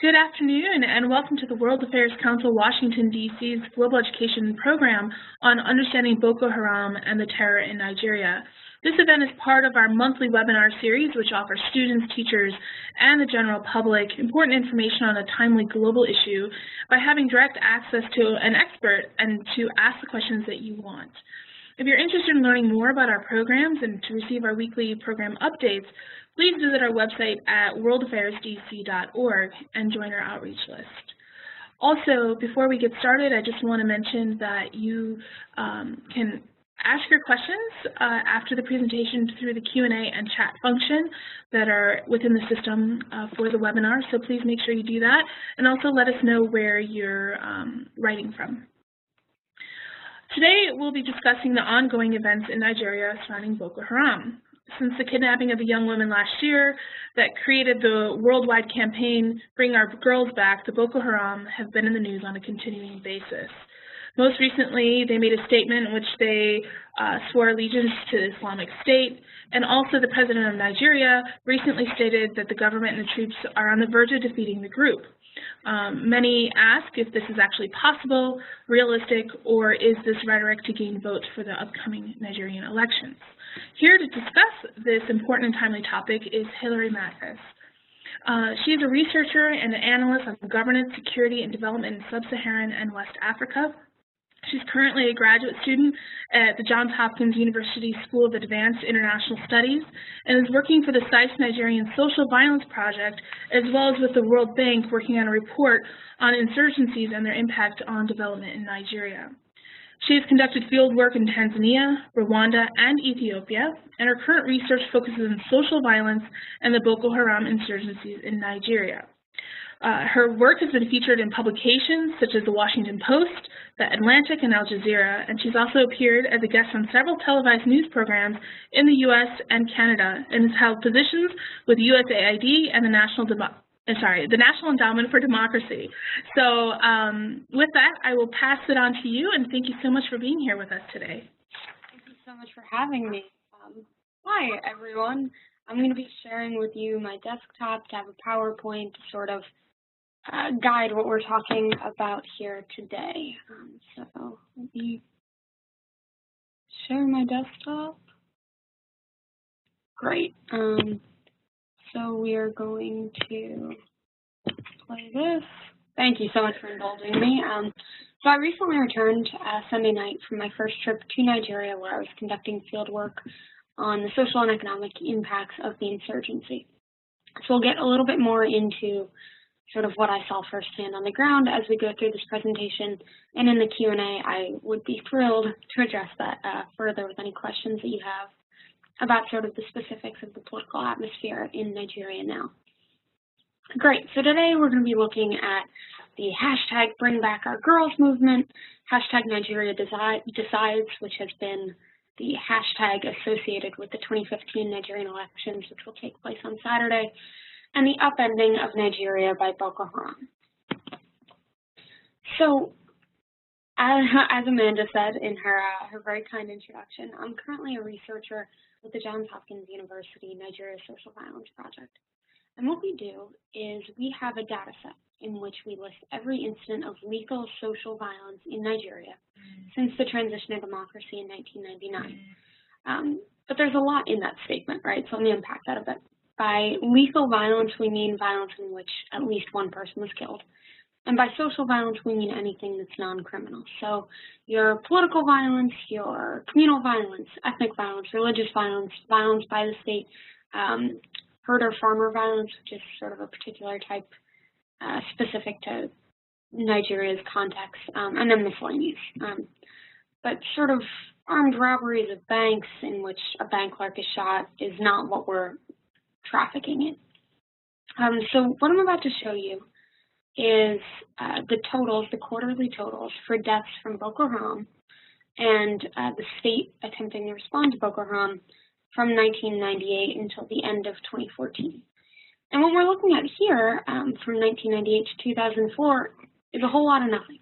Good afternoon, and welcome to the World Affairs Council Washington, D.C.'s Global Education Program on Understanding Boko Haram and the Terror in Nigeria. This event is part of our monthly webinar series, which offers students, teachers, and the general public important information on a timely global issue by having direct access to an expert and to ask the questions that you want. If you're interested in learning more about our programs and to receive our weekly program updates, please visit our website at worldaffairsdc.org and join our outreach list. Also, before we get started, I just want to mention that you can ask your questions after the presentation through the Q&A and chat function that are within the system for the webinar, so please make sure you do that, and also let us know where you're writing from. Today, we'll be discussing the ongoing events in Nigeria surrounding Boko Haram. Since the kidnapping of the young women last year that created the worldwide campaign, Bring Our Girls Back, the Boko Haram have been in the news on a continuing basis. Most recently, they made a statement in which they swore allegiance to the Islamic State, and also the president of Nigeria recently stated that the government and the troops are on the verge of defeating the group. Many ask if this is actually possible, realistic, or is this rhetoric to gain votes for the upcoming Nigerian elections. Here to discuss this important and timely topic is Hilary Matfess. She is a researcher and an analyst on governance, security, and development in Sub-Saharan and West Africa. She's currently a graduate student at the Johns Hopkins University School of Advanced International Studies and is working for the SAIS Nigerian Social Violence Project, as well as with the World Bank, working on a report on insurgencies and their impact on development in Nigeria. She has conducted field work in Tanzania, Rwanda, and Ethiopia, and her current research focuses on social violence and the Boko Haram insurgencies in Nigeria. Her work has been featured in publications such as the Washington Post, the Atlantic, and Al Jazeera, and she's also appeared as a guest on several televised news programs in the U.S. and Canada, and has held positions with USAID and the National Endowment for Democracy. So with that, I will pass it on to you, and thank you so much for being here with us today. Thank you so much for having me. Hi, everyone. I'm going to be sharing with you my desktop to have a PowerPoint to sort of guide what we're talking about here today. So let me share my desktop. Great. So we are going to play this. Thank you so much for indulging me. So I recently returned Sunday night from my first trip to Nigeria, where I was conducting field work on the social and economic impacts of the insurgency. So we'll get a little bit more into sort of what I saw firsthand on the ground as we go through this presentation, and in the Q&A, I would be thrilled to address that further with any questions that you have about sort of the specifics of the political atmosphere in Nigeria now. Great, so today we're going to be looking at the hashtag Bring Back Our Girls movement, hashtag Nigeria Decides, which has been the hashtag associated with the 2015 Nigerian elections, which will take place on Saturday, and the upending of Nigeria by Boko Haram. So, as Amanda said in her very kind introduction, I'm currently a researcher with the Johns Hopkins University Nigeria Social Violence Project. And what we do is we have a data set in which we list every incident of lethal social violence in Nigeria since the transition to democracy in 1999. But there's a lot in that statement, right? So let me unpack that a bit. By lethal violence, we mean violence in which at least one person was killed. And by social violence, we mean anything that's non-criminal. So your political violence, your communal violence, ethnic violence, religious violence, violence by the state, herder-farmer violence, which is sort of a particular type specific to Nigeria's context, and then miscellaneous. But sort of armed robberies of banks in which a bank clerk is shot is not what we're trafficking in. So what I'm about to show you is the totals, the quarterly totals for deaths from Boko Haram and the state attempting to respond to Boko Haram from 1998 until the end of 2014. And what we're looking at here from 1998 to 2004 is a whole lot of nothing.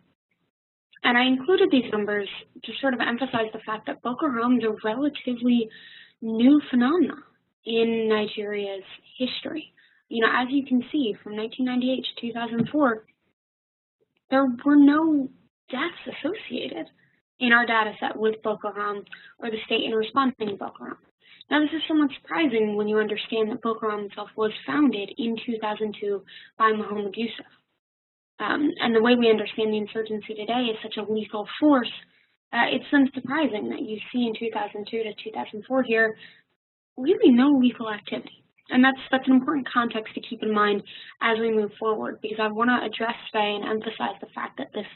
And I included these numbers to sort of emphasize the fact that Boko Haram is a relatively new phenomenon in Nigeria's history. As you can see, from 1998 to 2004, there were no deaths associated in our data set with Boko Haram or the state in responding to Boko Haram. Now, this is somewhat surprising when you understand that Boko Haram itself was founded in 2002 by Mohammed Yusuf. And the way we understand the insurgency today is such a lethal force, it's then surprising that you see in 2002 to 2004 here really no lethal activity. And that's an important context to keep in mind as we move forward, because I want to address today and emphasize the fact that this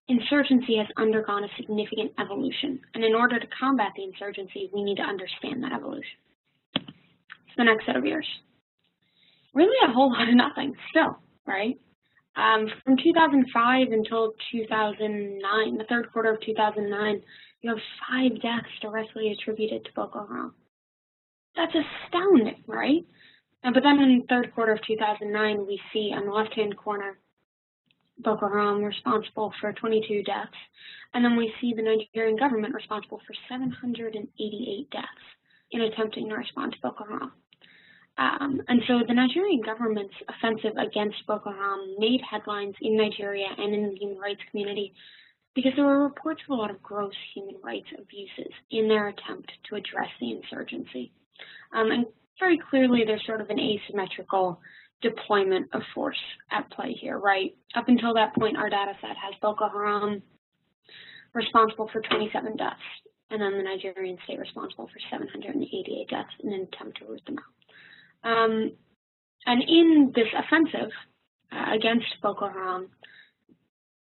insurgency has undergone a significant evolution. And in order to combat the insurgency, we need to understand that evolution. So the next set of years. Really a whole lot of nothing still, right? From 2005 until 2009, the third quarter of 2009, you have 5 deaths directly attributed to Boko Haram. That's astounding, right? But then in the third quarter of 2009, we see on the left-hand corner, Boko Haram responsible for 22 deaths, and then we see the Nigerian government responsible for 788 deaths in attempting to respond to Boko Haram. And so the Nigerian government's offensive against Boko Haram made headlines in Nigeria and in the human rights community because there were reports of a lot of gross human rights abuses in their attempt to address the insurgency. And very clearly there's sort of an asymmetrical deployment of force at play here, right? Up until that point, our data set has Boko Haram responsible for 27 deaths, and then the Nigerian state responsible for 788 deaths in an attempt to root them out. And in this offensive against Boko Haram,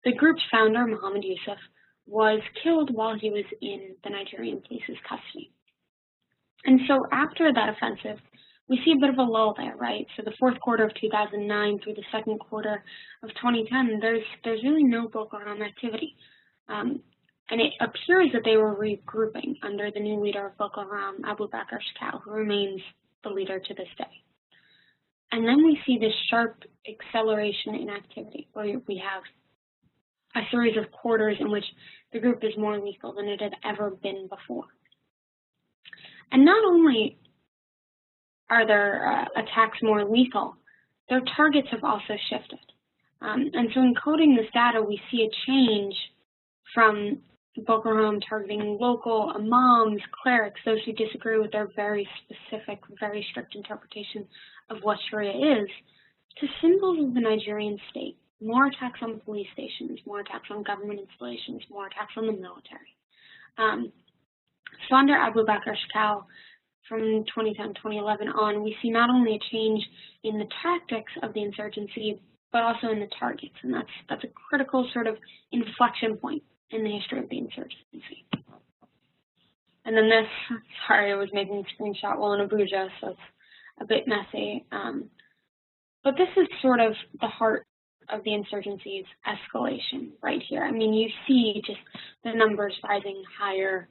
the group's founder, Mohammed Yusuf, was killed while he was in the Nigerian police's custody. And so after that offensive, we see a bit of a lull there, right? So the fourth quarter of 2009 through the second quarter of 2010, there's really no Boko Haram activity. And it appears that they were regrouping under the new leader of Boko Haram, Abubakar Shekau, who remains the leader to this day. And then we see this sharp acceleration in activity, where we have a series of quarters in which the group is more lethal than it had ever been before. And not only are their attacks more lethal, their targets have also shifted. And so in coding this data, we see a change from Boko Haram targeting local imams, clerics, those who disagree with their very specific, very strict interpretation of what Sharia is, to symbols of the Nigerian state. More attacks on police stations, more attacks on government installations, more attacks on the military. So under Abubakar Shekau, from 2010-2011 on, we see not only a change in the tactics of the insurgency, but also in the targets, and that's a critical sort of inflection point in the history of the insurgency. And then this, sorry, I was making a screenshot while in Abuja, so it's a bit messy. But this is sort of the heart of the insurgency's escalation right here. I mean, you see just the numbers rising higher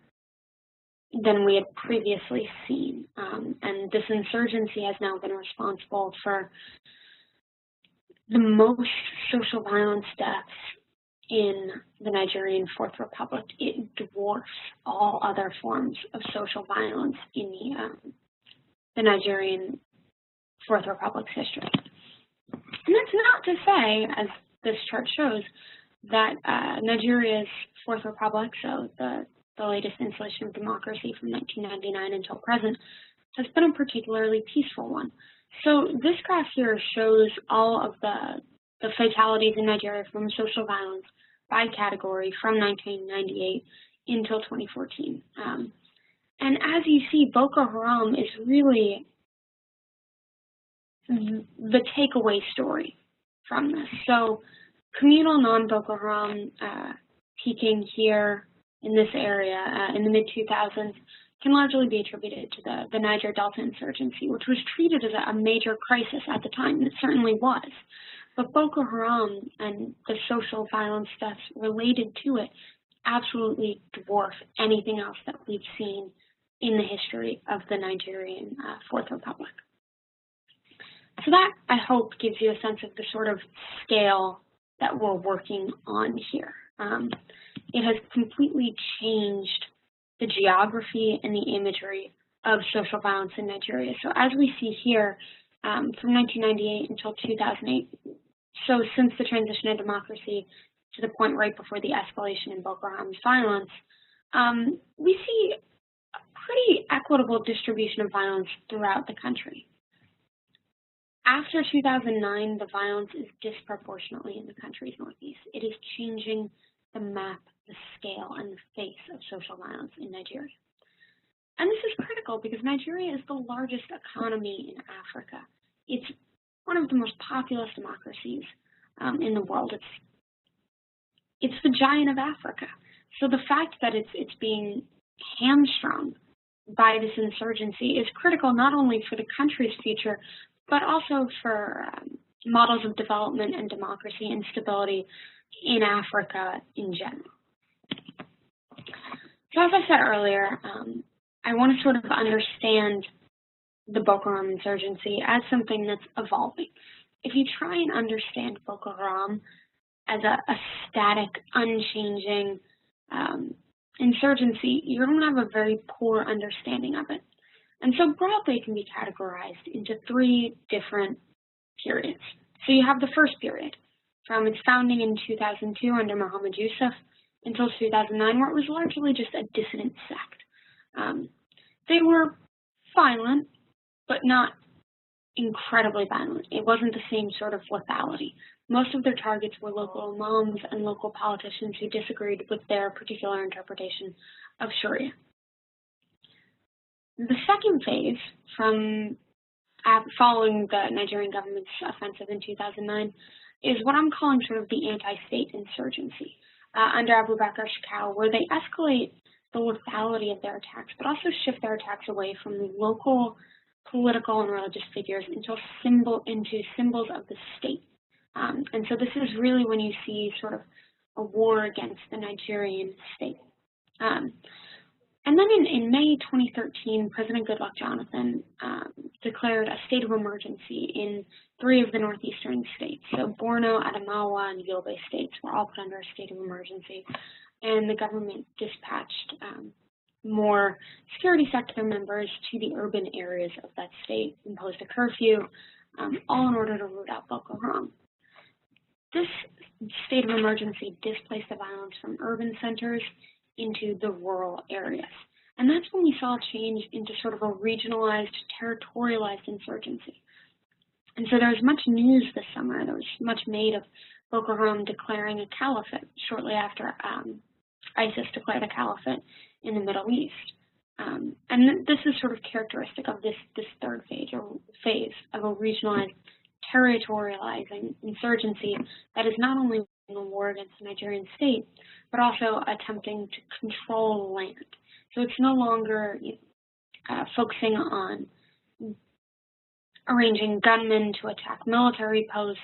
than we had previously seen. And this insurgency has now been responsible for the most social violence deaths in the Nigerian Fourth Republic. It dwarfs all other forms of social violence in the Nigerian Fourth Republic's history. And that's not to say, as this chart shows, that Nigeria's Fourth Republic, so the latest installation of democracy from 1999 until present, has been a particularly peaceful one. So this graph here shows all of the fatalities in Nigeria from social violence by category from 1998 until 2014. And as you see, Boko Haram is really the takeaway story from this. So communal non-Boko Haram peaking here in this area in the mid-2000s can largely be attributed to the Niger Delta insurgency, which was treated as a major crisis at the time, and it certainly was. But Boko Haram and the social violence deaths related to it absolutely dwarf anything else that we've seen in the history of the Nigerian Fourth Republic. So that, I hope, gives you a sense of the sort of scale that we're working on here. It has completely changed the geography and the imagery of social violence in Nigeria. So as we see here, from 1998 until 2008. So since the transition of democracy to the point right before the escalation in Boko Haram's violence, we see a pretty equitable distribution of violence throughout the country. After 2009, the violence is disproportionately in the country's northeast. It is changing the map, the scale, and the face of social violence in Nigeria. And this is critical because Nigeria is the largest economy in Africa. It's one of the most populous democracies in the world. It's the giant of Africa. So the fact that it's being hamstrung by this insurgency is critical not only for the country's future, but also for models of development and democracy and stability in Africa in general. So as I said earlier, I want to sort of understand the Boko Haram insurgency as something that's evolving. If you try and understand Boko Haram as a static, unchanging insurgency, you're going to have a very poor understanding of it. And so broadly, it can be categorized into three different periods. So you have the first period, from its founding in 2002 under Muhammad Yusuf until 2009, where it was largely just a dissident sect. They were violent, but not incredibly violent. It wasn't the same sort of lethality. Most of their targets were local imams and local politicians who disagreed with their particular interpretation of Sharia. The second phase, from following the Nigerian government's offensive in 2009, is what I'm calling sort of the anti-state insurgency under Abubakar Shekau, where they escalate the lethality of their attacks, but also shift their attacks away from local political and religious figures into symbols of the state. And so this is really when you see sort of a war against the Nigerian state. And then in May 2013, President Goodluck Jonathan declared a state of emergency in 3 of the northeastern states. So Borno, Adamawa, and Yobe states were all put under a state of emergency. And the government dispatched more security sector members to the urban areas of that state, imposed a curfew, all in order to root out Boko Haram. This state of emergency displaced the violence from urban centers into the rural areas. And that's when we saw a change into sort of a regionalized, territorialized insurgency. And so there was much news this summer. There was much made of Boko Haram declaring a caliphate shortly after ISIS declared a caliphate in the Middle East. And this is sort of characteristic of this third phase of a regionalized, territorializing insurgency that is not only in a war against the Nigerian state, but also attempting to control land. So it's no longer focusing on arranging gunmen to attack military posts,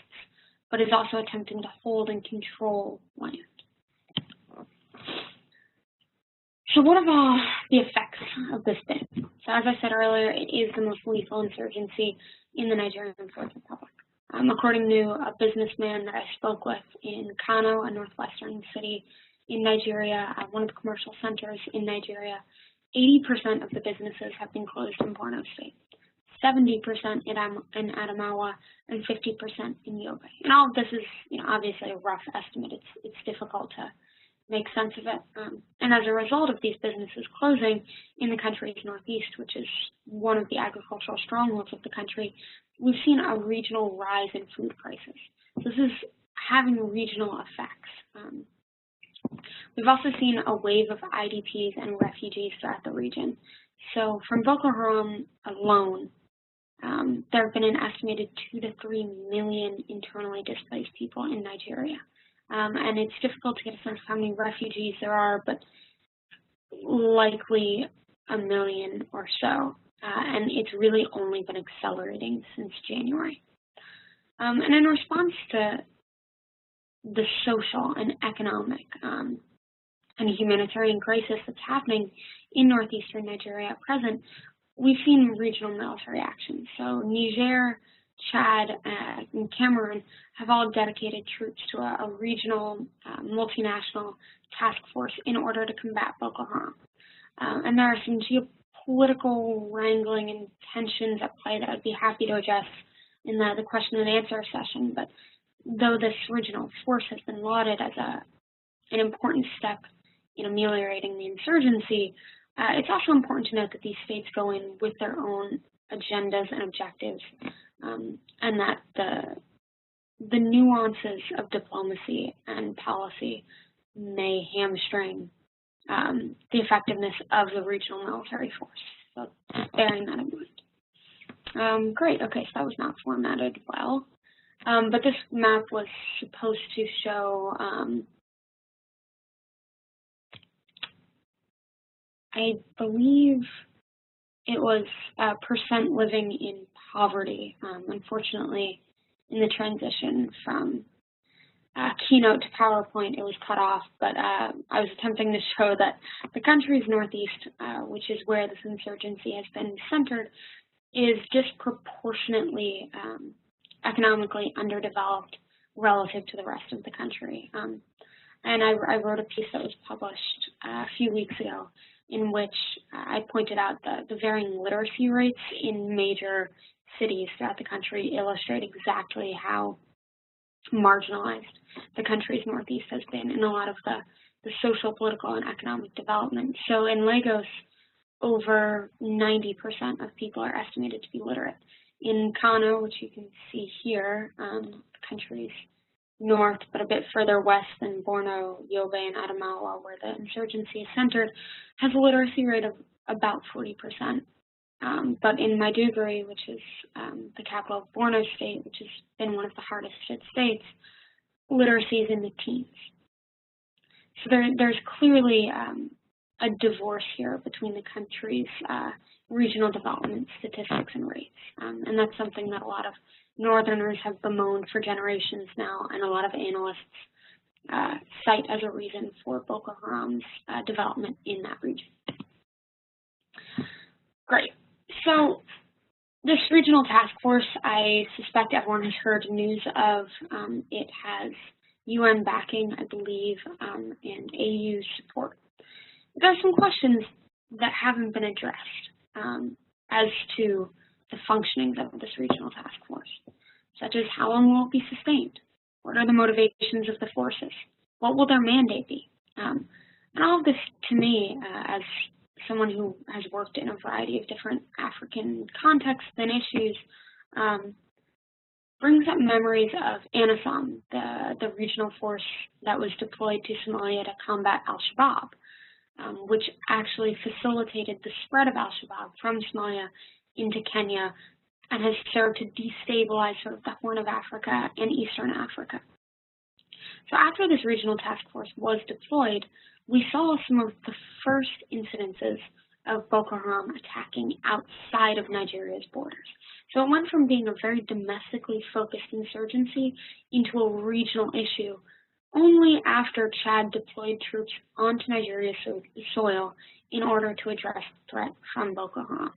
but is also attempting to hold and control land. So what have all the effects of this been? So as I said earlier, it is the most lethal insurgency in the Nigerian Fourth Republic. According to a businessman that I spoke with in Kano, a northwestern city in Nigeria, one of the commercial centers in Nigeria, 80% of the businesses have been closed in Borno State, 70% in Adamawa, and 50% in Yobe. And all of this is, obviously a rough estimate. It's difficult to make sense of it. And as a result of these businesses closing in the country's northeast, which is one of the agricultural strongholds of the country, we've seen a regional rise in food prices. So this is having regional effects. We've also seen a wave of IDPs and refugees throughout the region. So from Boko Haram alone, there have been an estimated 2 to 3 million internally displaced people in Nigeria. And it's difficult to get a sense of how many refugees there are, but likely 1 million or so. And it's really only been accelerating since January. And in response to the social and economic and humanitarian crisis that's happening in northeastern Nigeria at present, we've seen regional military action. So Niger, Chad, and Cameroon have all dedicated troops to a regional multinational task force in order to combat Boko Haram. And there are some geopolitical wrangling and tensions at play that I'd be happy to address in the question and answer session, but though this regional force has been lauded as an important step in ameliorating the insurgency, it's also important to note that these states go in with their own agendas and objectives, and that the nuances of diplomacy and policy may hamstring the effectiveness of the regional military force. So bearing that in mind. Great, okay, so that was not formatted well. But this map was supposed to show, I believe it was percent living in poverty. Unfortunately, in the transition from Keynote to PowerPoint, it was cut off, but I was attempting to show that the country's northeast, which is where this insurgency has been centered, is disproportionately economically underdeveloped relative to the rest of the country. And I wrote a piece that was published a few weeks ago in which I pointed out the varying literacy rates in major cities throughout the country illustrate exactly how marginalized the country's northeast has been in a lot of the social, political, and economic development. So in Lagos, over 90% of people are estimated to be literate. In Kano, which you can see here, the country's north, but a bit further west than Borno, Yobe, and Adamawa, where the insurgency is centered, has a literacy rate of about 40%. But in Maiduguri, which is the capital of Borno State, which has been one of the hardest hit states, literacy is in the teens. So there's clearly a divorce here between the country's regional development statistics and rates. And that's something that a lot of Northerners have bemoaned for generations now, and a lot of analysts cite as a reason for Boko Haram's development in that region. Great. So this regional task force, I suspect everyone has heard news of. It has UN backing, I believe, and AU support. There are some questions that haven't been addressed as to the functioning of this regional task force, such as how long will it be sustained? What are the motivations of the forces? What will their mandate be? And all of this, to me, as someone who has worked in a variety of different African contexts and issues, brings up memories of ANISOM, the regional force that was deployed to Somalia to combat al-Shabaab, which actually facilitated the spread of al-Shabaab from Somalia into Kenya and has served to destabilize sort of the Horn of Africa and Eastern Africa. So after this regional task force was deployed, we saw some of the first incidences of Boko Haram attacking outside of Nigeria's borders. So it went from being a very domestically focused insurgency into a regional issue only after Chad deployed troops onto Nigeria's soil in order to address the threat from Boko Haram.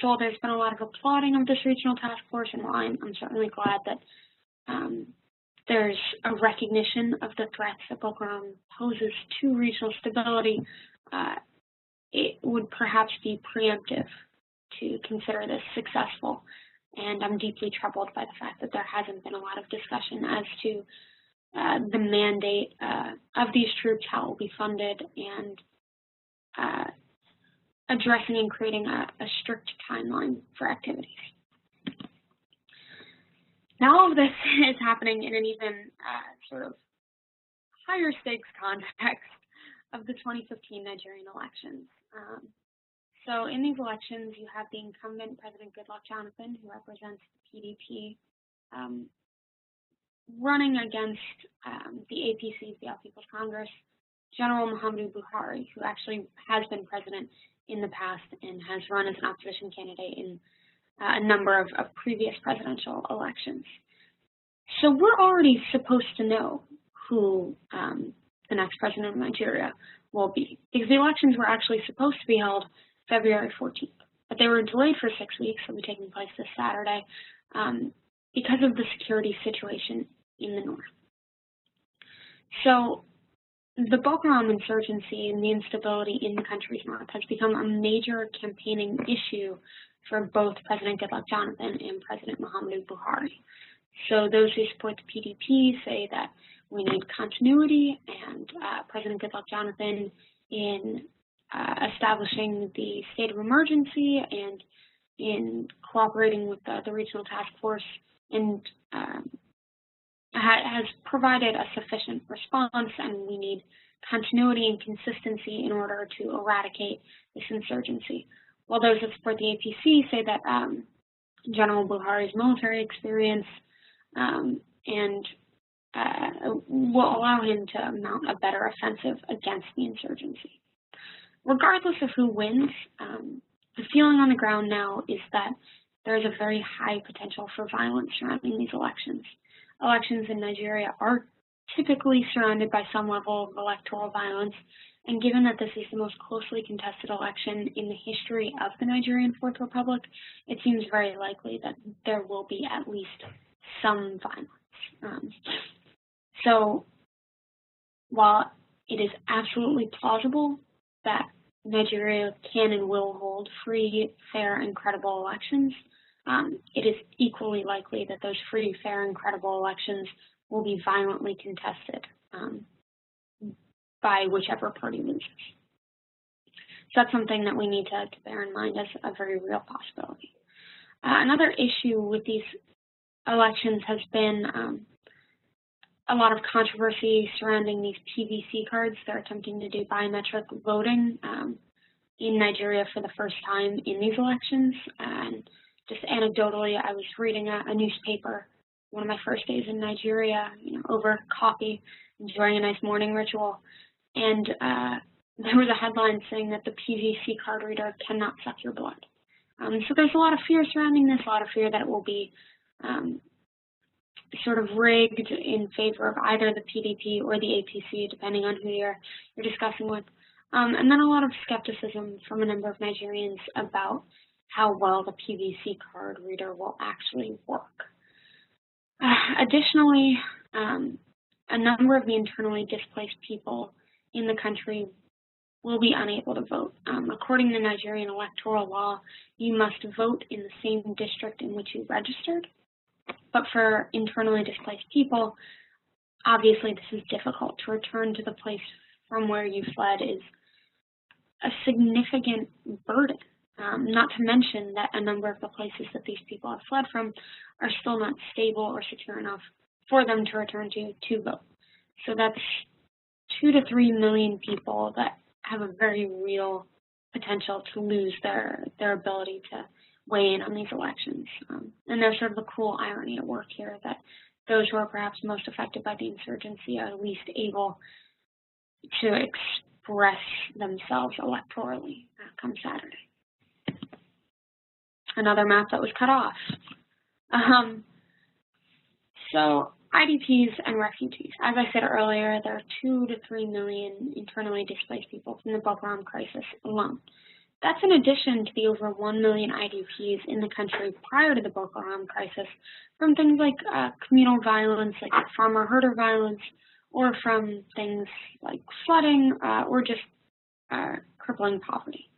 So there's been a lot of applauding of this regional task force, and while I'm certainly glad that there's a recognition of the threats that Boko Haram poses to regional stability, it would perhaps be preemptive to consider this successful. And I'm deeply troubled by the fact that there hasn't been a lot of discussion as to the mandate of these troops, how it will be funded, and addressing and creating a strict timeline for activities. Now all of this is happening in an even sort of higher stakes context of the 2015 Nigerian elections. So in these elections, you have the incumbent President Goodluck Jonathan, who represents the PDP, running against the APC, the All People's Congress, General Muhammadu Buhari, who actually has been president in the past and has run as an opposition candidate in a number of previous presidential elections. So we're already supposed to know who the next president of Nigeria will be, because the elections were actually supposed to be held February 14th, but they were delayed for 6 weeks. They'll be taking place this Saturday because of the security situation in the north. So The Boko Haram insurgency and the instability in the country's north has become a major campaigning issue for both President Goodluck Jonathan and President Muhammadu Buhari. So those who support the PDP say that we need continuity, and President Goodluck Jonathan in establishing the state of emergency and in cooperating with the regional task force and has provided a sufficient response, and we need continuity and consistency in order to eradicate this insurgency. While those that support the APC say that General Buhari's military experience will allow him to mount a better offensive against the insurgency. Regardless of who wins, the feeling on the ground now is that there is a very high potential for violence surrounding these elections. Elections in Nigeria are typically surrounded by some level of electoral violence, and given that this is the most closely contested election in the history of the Nigerian Fourth Republic, it seems very likely that there will be at least some violence. So while it is absolutely plausible that Nigeria can and will hold free, fair, and credible elections, it is equally likely that those free, fair, and credible elections will be violently contested by whichever party loses. So that's something that we need to bear in mind as a very real possibility. Another issue with these elections has been a lot of controversy surrounding these PVC cards. They're attempting to do biometric voting in Nigeria for the first time in these elections. And just anecdotally, I was reading a newspaper one of my first days in Nigeria, over coffee, enjoying a nice morning ritual, and there was a headline saying that the PVC card reader cannot suck your blood. So there's a lot of fear surrounding this, a lot of fear that it will be sort of rigged in favor of either the PDP or the APC, depending on who you're discussing with. And then a lot of skepticism from a number of Nigerians about how well the PVC card reader will actually work. Additionally, a number of the internally displaced people in the country will be unable to vote. According to Nigerian electoral law, you must vote in the same district in which you registered. But for internally displaced people, obviously this is difficult. To return to the place from where you fled is a significant burden. Not to mention that a number of the places that these people have fled from are still not stable or secure enough for them to return to vote. So that's 2 to 3 million people that have a very real potential to lose their ability to weigh in on these elections. And there's sort of a cruel irony at work here that those who are perhaps most affected by the insurgency are least able to express themselves electorally come Saturday. Another map that was cut off. So IDPs and refugees. As I said earlier, there are 2 to 3 million internally displaced people from the Boko Haram crisis alone. That's in addition to the over 1 million IDPs in the country prior to the Boko Haram crisis from things like communal violence, like farmer-herder violence, or from things like flooding or just crippling poverty.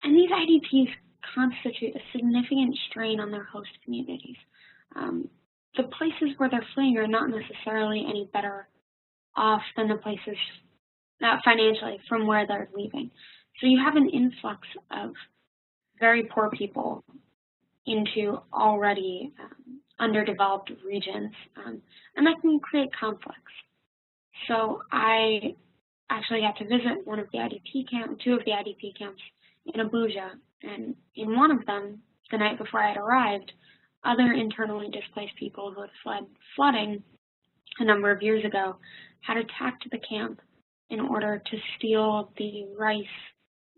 And these IDPs constitute a significant strain on their host communities. The places where they're fleeing are not necessarily any better off than the places financially from where they're leaving. So you have an influx of very poor people into already underdeveloped regions, and that can create conflicts. So I actually got to visit two of the IDP camps in Abuja, and in one of them, the night before I had arrived, other internally displaced people who had fled flooding a number of years ago had attacked the camp in order to steal the rice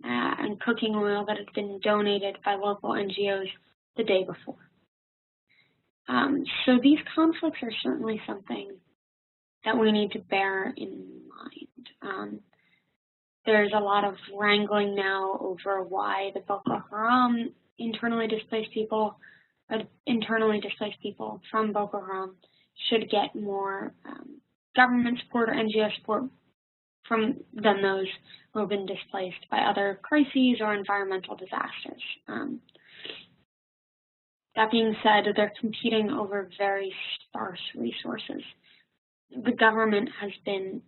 and cooking oil that had been donated by local NGOs the day before. So these conflicts are certainly something that we need to bear in mind. There's a lot of wrangling now over why the Boko Haram internally displaced people from Boko Haram should get more government support or NGO support than those who have been displaced by other crises or environmental disasters. That being said, they're competing over very sparse resources. The government has been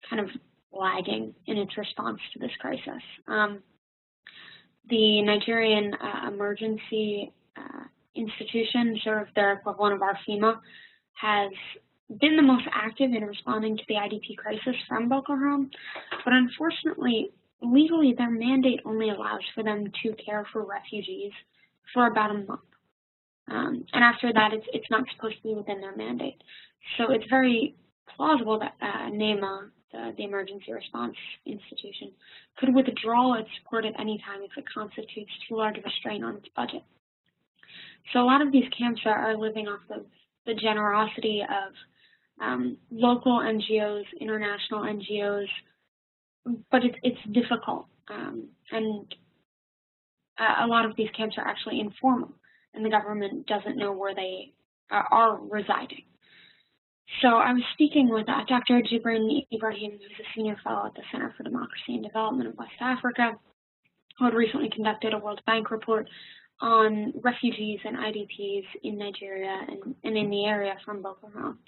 kind of lagging in its response to this crisis. The Nigerian Emergency Institution, sort of their equivalent of our FEMA, has been the most active in responding to the IDP crisis from Boko Haram, but unfortunately, legally, their mandate only allows for them to care for refugees for about a month. And after that, it's not supposed to be within their mandate. So it's very plausible that NEMA, the Emergency Response Institution, could withdraw its support at any time if it constitutes too large of a strain on its budget. So a lot of these camps are living off of the generosity of local NGOs, international NGOs, but it's difficult. And a lot of these camps are actually informal, and the government doesn't know where they are residing. So I was speaking with Dr. Jibrin Ibrahim, who's a senior fellow at the Center for Democracy and Development of West Africa, who had recently conducted a World Bank report on refugees and IDPs in Nigeria and in the area from Boko Haram.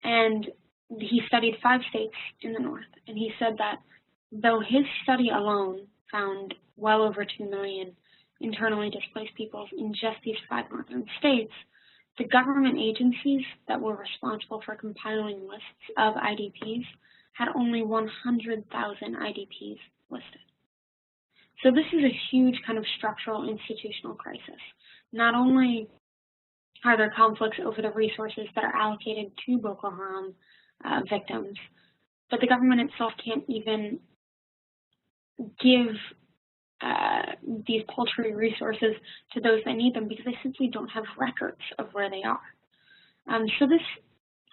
And he studied 5 states in the north, and he said that though his study alone found well over 2 million internally displaced people in just these 5 northern states, the government agencies that were responsible for compiling lists of IDPs had only 100,000 IDPs listed. So this is a huge kind of structural institutional crisis. Not only are there conflicts over the resources that are allocated to Boko Haram victims, but the government itself can't even give these paltry resources to those that need them because they simply don't have records of where they are. So this,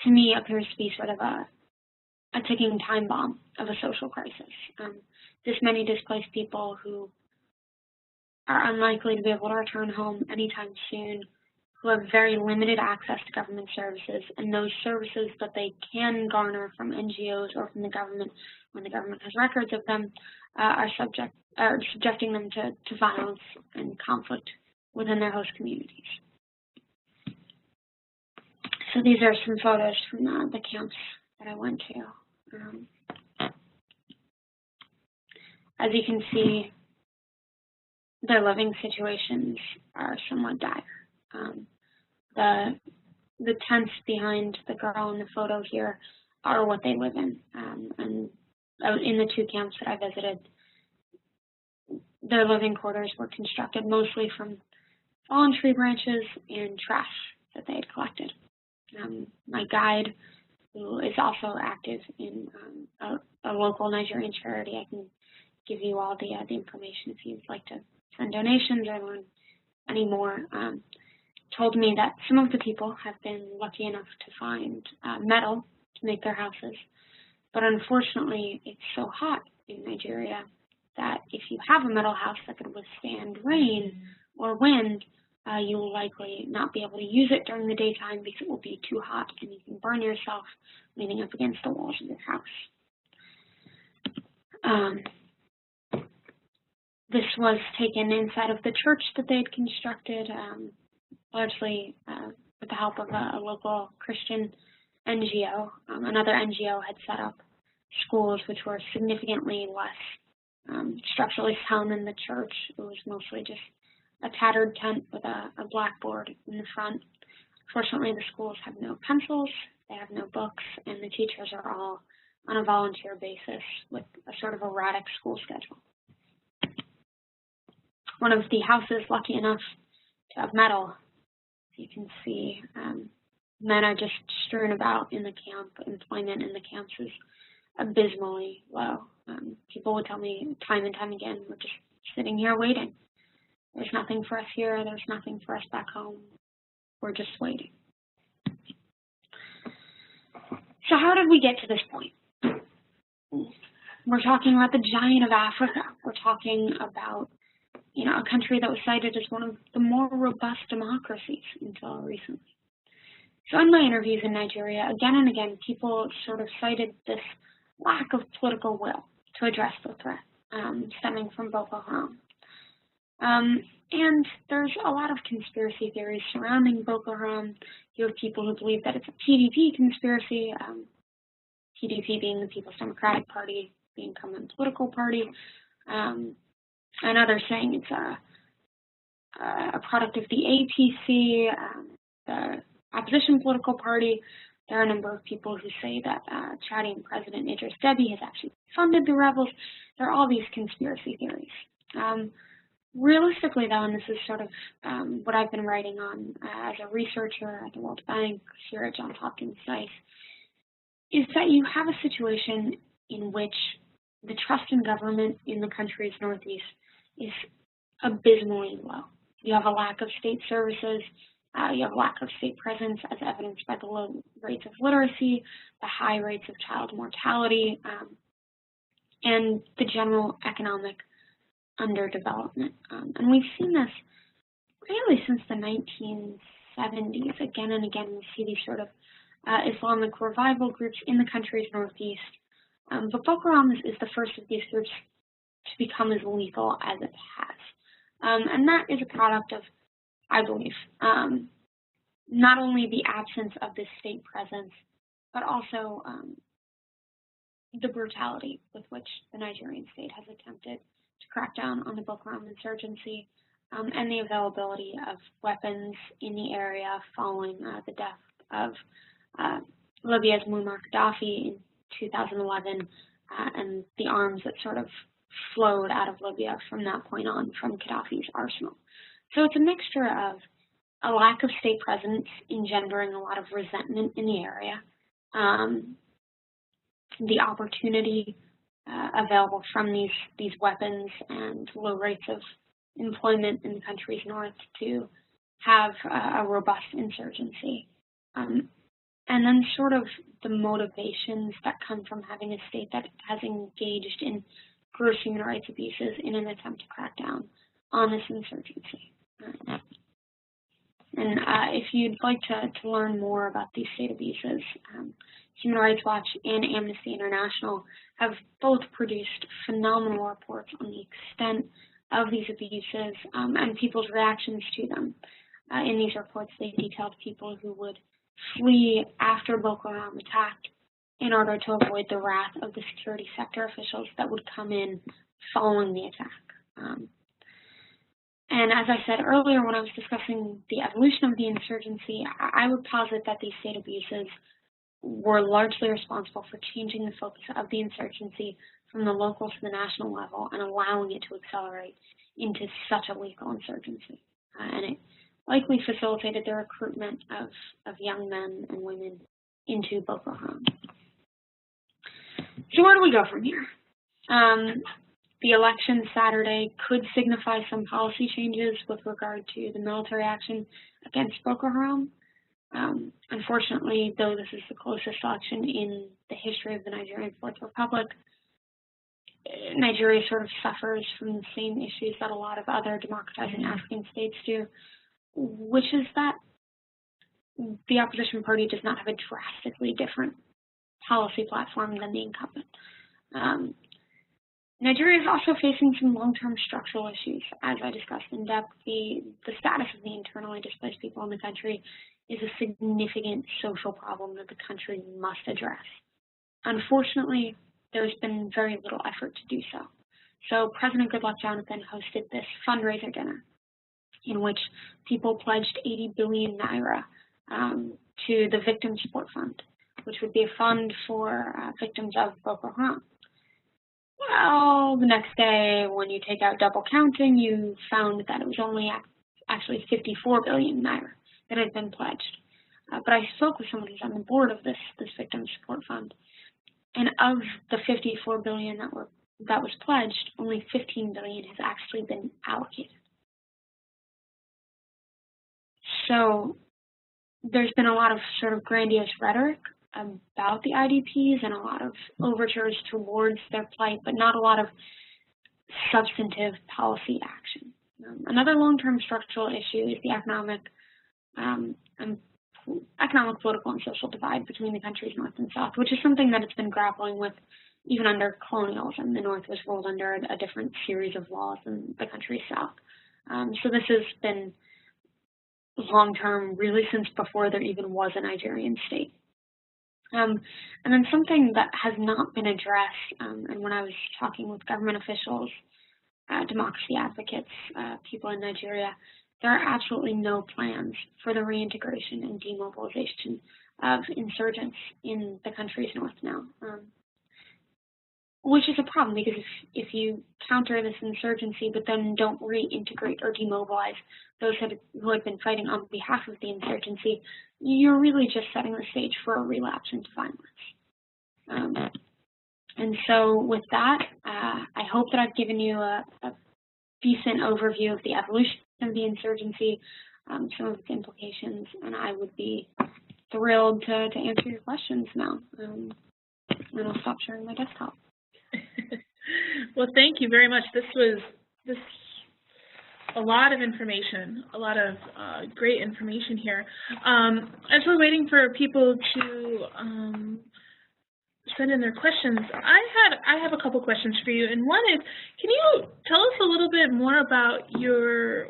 to me, appears to be sort of a ticking time bomb of a social crisis. This many displaced people who are unlikely to be able to return home anytime soon, who have very limited access to government services, and those services that they can garner from NGOs or from the government when the government has records of them are subjecting them to violence and conflict within their host communities. So these are some photos from the camps that I went to. As you can see, their living situations are somewhat dire. The tents behind the girl in the photo here are what they live in. And in the 2 camps that I visited, their living quarters were constructed mostly from fallen tree branches and trash that they had collected. My guide, who is also active in a local Nigerian charity, I can give you all the information if you'd like to send donations or learn any more, told me that some of the people have been lucky enough to find metal to make their houses. But unfortunately, it's so hot in Nigeria that if you have a metal house that could withstand rain or wind, you will likely not be able to use it during the daytime because it will be too hot and you can burn yourself leaning up against the walls of your house. This was taken inside of the church that they had constructed, largely with the help of a local Christian NGO. Another NGO had set up schools which were significantly less structurally sound than the church. It was mostly just a tattered tent with a blackboard in the front. Fortunately, the schools have no pencils, they have no books, and the teachers are all on a volunteer basis with a sort of erratic school schedule. One of the houses lucky enough to have metal, as you can see, men are just strewn about in the camp. Employment in the camps is abysmally low. People would tell me time and time again, we're just sitting here waiting. There's nothing for us here, there's nothing for us back home. We're just waiting. So how did we get to this point? We're talking about the giant of Africa. We're talking about, a country that was cited as one of the more robust democracies until recently. So in my interviews in Nigeria, again and again, people sort of cited this lack of political will to address the threat stemming from Boko Haram. And there's a lot of conspiracy theories surrounding Boko Haram. You have people who believe that it's a PDP conspiracy, PDP being the People's Democratic Party, the incumbent political party, and others saying it's a product of the APC, the opposition political party. There are a number of people who say that Chadian President Idris Deby has actually funded the rebels. There are all these conspiracy theories. Realistically, though, and this is sort of what I've been writing on as a researcher at the World Bank, here at Johns Hopkins SAIS, is that you have a situation in which the trust in government in the country's northeast is abysmally low. You have a lack of state services, you have a lack of state presence as evidenced by the low rates of literacy, the high rates of child mortality, and the general economic underdevelopment. And we've seen this really since the 1970s. Again and again, we see these sort of Islamic revival groups in the country's northeast. But Boko Haram is the first of these groups to become as lethal as it has. And that is a product of, I believe, not only the absence of this state presence, but also the brutality with which the Nigerian state has attempted to crack down on the Boko Haram insurgency, and the availability of weapons in the area following the death of Libya's Muammar Gaddafi in 2011, and the arms that sort of flowed out of Libya from that point on from Gaddafi's arsenal. So it's a mixture of a lack of state presence engendering a lot of resentment in the area, the opportunity available from these weapons and low rates of employment in the country's north to have a robust insurgency. And then sort of the motivations that come from having a state that has engaged in gross human rights abuses in an attempt to crack down on this insurgency. And if you'd like to learn more about these state abuses, Human Rights Watch and Amnesty International have both produced phenomenal reports on the extent of these abuses and people's reactions to them. In these reports, they detailed people who would flee after Boko Haram attacked in order to avoid the wrath of the security sector officials that would come in following the attack. And as I said earlier when I was discussing the evolution of the insurgency, I would posit that these state abuses were largely responsible for changing the focus of the insurgency from the local to the national level and allowing it to accelerate into such a lethal insurgency. And it likely facilitated the recruitment of young men and women into Boko Haram. So where do we go from here? The election Saturday could signify some policy changes with regard to the military action against Boko Haram. Unfortunately, though this is the closest election in the history of the Nigerian Fourth Republic, Nigeria sort of suffers from the same issues that a lot of other democratizing African states do, which is that the opposition party does not have a drastically different policy platform than the incumbent. Nigeria is also facing some long-term structural issues. As I discussed in depth, the status of the internally displaced people in the country is a significant social problem that the country must address. Unfortunately, there's been very little effort to do so. So President Goodluck Jonathan hosted this fundraiser dinner in which people pledged 80 billion naira to the Victim Support Fund, which would be a fund for victims of Boko Haram. Well, the next day, when you take out double counting, you found that it was only actually 54 billion naira that had been pledged. But I spoke with someone who's on the board of this Victim Support Fund, and of the 54 billion that was pledged, only 15 billion has actually been allocated. So there's been a lot of sort of grandiose rhetoric about the IDPs and a lot of overtures towards their plight, but not a lot of substantive policy action. Another long-term structural issue is the economic and economic, political, and social divide between the country's north and south, which is something that it's been grappling with even under colonialism. The north was ruled under a different series of laws than the country's south. So this has been long-term, really since before there even was a Nigerian state. And then something that has not been addressed, and when I was talking with government officials, democracy advocates, people in Nigeria, there are absolutely no plans for the reintegration and demobilization of insurgents in the country's north now, which is a problem because if you counter this insurgency but then don't reintegrate or demobilize those who have been fighting on behalf of the insurgency, you're really just setting the stage for a relapse into violence. And so with that, I hope that I've given you a decent overview of the evolution of the insurgency, some of its implications, and I would be thrilled to answer your questions now. And I'll stop sharing my desktop. Well, thank you very much. This was a lot of information, a lot of great information here. As we're waiting for people to send in their questions, I have a couple questions for you, and one is, can you tell us a little bit more about your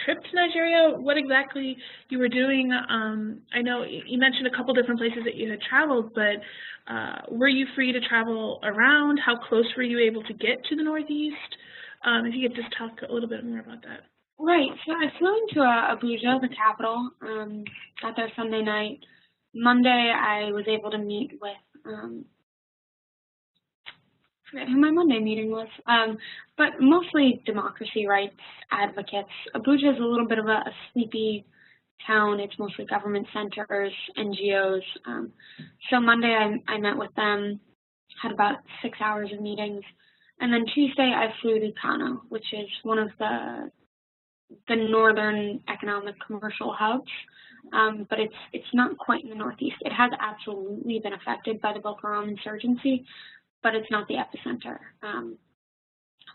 trip to Nigeria, what exactly you were doing? I know you mentioned a couple different places that you had traveled, but were you free to travel around? How close were you able to get to the Northeast? If you could just talk a little bit more about that. Right, so I flew into Abuja, the capital, got there Sunday night. Monday, I was able to meet with, I forget who my Monday meeting was, but mostly democracy rights advocates. Abuja is a little bit of a sleepy town. It's mostly government centers, NGOs. So Monday, I met with them, had about 6 hours of meetings. And then Tuesday, I flew to Kano, which is one of the northern economic commercial hubs, but it's not quite in the northeast. It has absolutely been affected by the Boko Haram insurgency, but it's not the epicenter.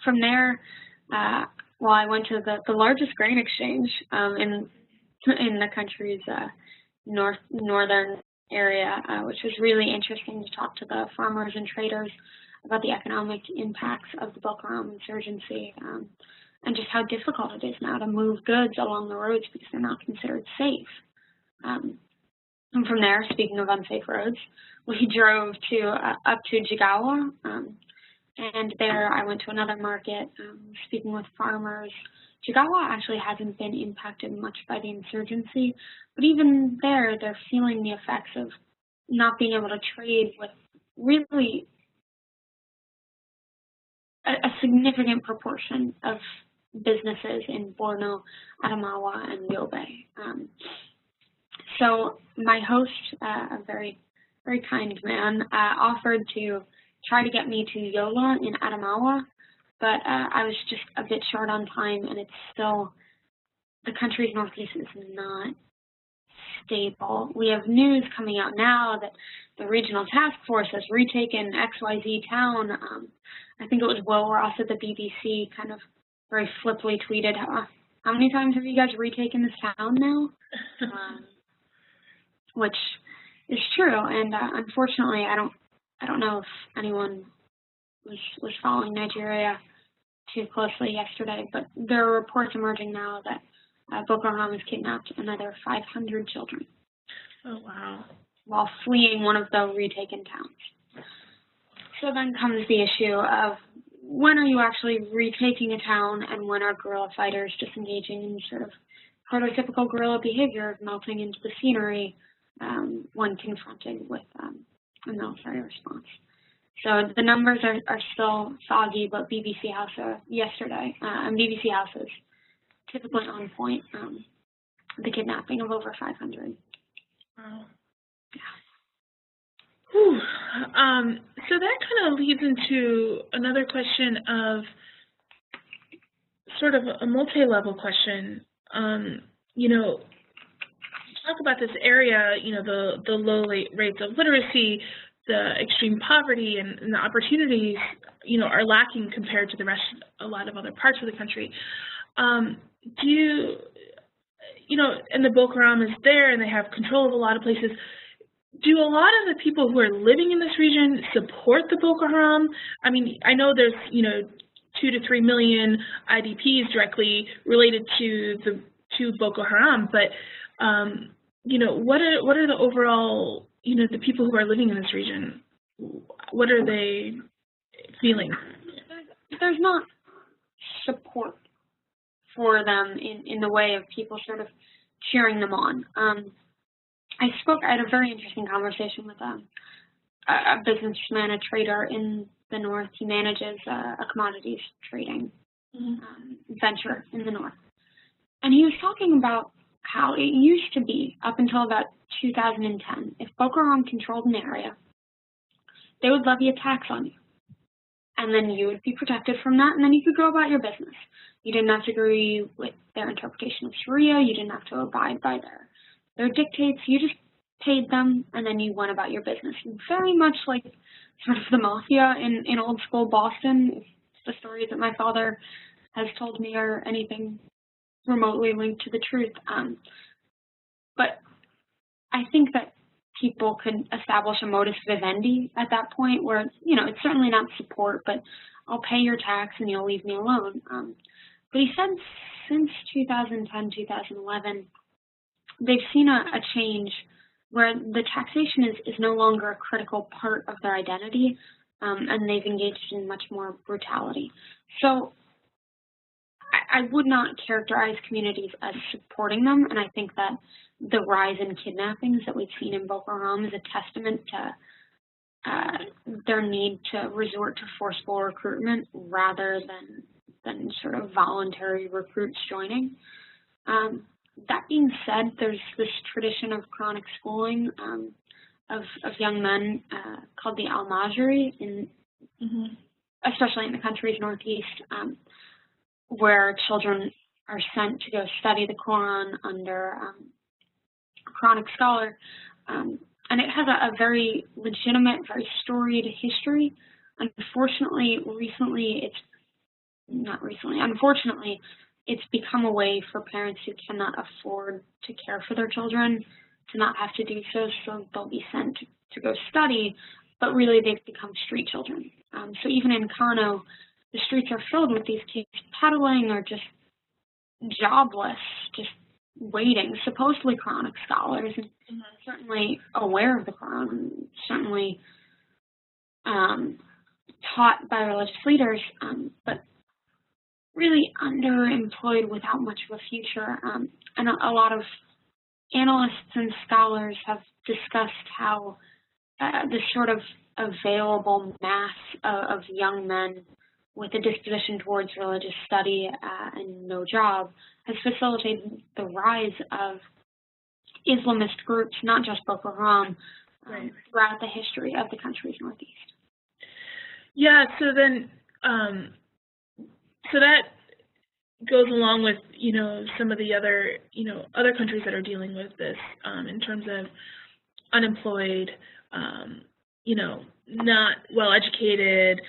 From there, I went to the largest grain exchange in the country's northern area, which was really interesting to talk to the farmers and traders about the economic impacts of the Boko Haram insurgency, and just how difficult it is now to move goods along the roads because they're not considered safe. And from there, speaking of unsafe roads, we drove up to Jigawa, and there I went to another market, speaking with farmers. Jigawa actually hasn't been impacted much by the insurgency, but even there, they're feeling the effects of not being able to trade with really a significant proportion of businesses in Borno, Adamawa, and Yobe. So my host, a very, very kind man, offered to try to get me to Yola in Adamawa, but I was just a bit short on time, and it's still, the country's northeast is not stable. We have news coming out now that the regional task force has retaken XYZ town. I think it was Will Ross at the BBC kind of very flippantly tweeted, how many times have you guys retaken this town now? Which is true, and unfortunately, I don't know if anyone was following Nigeria too closely yesterday, but there are reports emerging now that Boko Haram has kidnapped another 500 children. Oh, wow. While fleeing one of the retaken towns. So then comes the issue of when are you actually retaking a town, and when are guerrilla fighters just engaging in sort of prototypical guerrilla behavior of melting into the scenery when confronted with a military response. So the numbers are still foggy, but BBC House yesterday, and BBC House is typically on point, the kidnapping of over 500. Wow. Whew. So that kind of leads into another question of sort of a multi-level question. You know, talk about this area, you know, the low rates of literacy, the extreme poverty, and the opportunities, you know, are lacking compared to the rest of a lot of other parts of the country. and the Boko Haram is there and they have control of a lot of places. Do a lot of the people who are living in this region support the Boko Haram? I mean, I know there's, 2 to 3 million IDPs directly related to Boko Haram, but what are the overall, the people who are living in this region? What are they feeling? There's not support for them in the way of people sort of cheering them on. I had a very interesting conversation with a businessman, a trader in the north. He manages a commodities trading venture in the north. And he was talking about how it used to be, up until about 2010, if Boko Haram controlled an area, they would levy a tax on you. And then you would be protected from that, and then you could go about your business. You didn't have to agree with their interpretation of Sharia. You didn't have to abide by their dictates. You just paid them, and then you went about your business. Very much like sort of the mafia in old school Boston. If the stories that my father has told me are anything remotely linked to the truth. But I think that people could establish a modus vivendi at that point where, it's certainly not support, but I'll pay your tax and you'll leave me alone. But he said since 2010, 2011, they've seen a change where the taxation is no longer a critical part of their identity, and they've engaged in much more brutality. So I would not characterize communities as supporting them, and I think that the rise in kidnappings that we've seen in Boko Haram is a testament to their need to resort to forceful recruitment rather than sort of voluntary recruits joining. That being said, there's this tradition of chronic schooling of young men called the Al-Majri, especially in the country's northeast, where children are sent to go study the Quran under a chronic scholar. And it has a very legitimate, very storied history. Unfortunately, it's become a way for parents who cannot afford to care for their children to not have to do so, so they'll be sent to go study, but really they've become street children. So even in Kano, the streets are filled with these kids peddling or just jobless, just waiting, supposedly chronic scholars, and certainly aware of the Quran, certainly taught by religious leaders, but really underemployed without much of a future. And a lot of analysts and scholars have discussed how this sort of available mass of young men with a disposition towards religious study and no job has facilitated the rise of Islamist groups, not just Boko Haram, throughout the history of the country's northeast. Yeah, so then, so that goes along with, some of the other, other countries that are dealing with this in terms of unemployed, not well-educated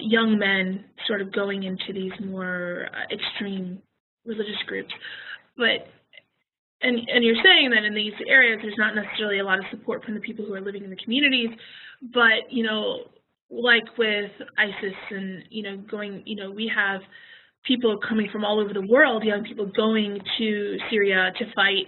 young men sort of going into these more extreme religious groups. But, and you're saying that in these areas there's not necessarily a lot of support from the people who are living in the communities, but, like with ISIS and, we have people coming from all over the world, young people going to Syria to fight.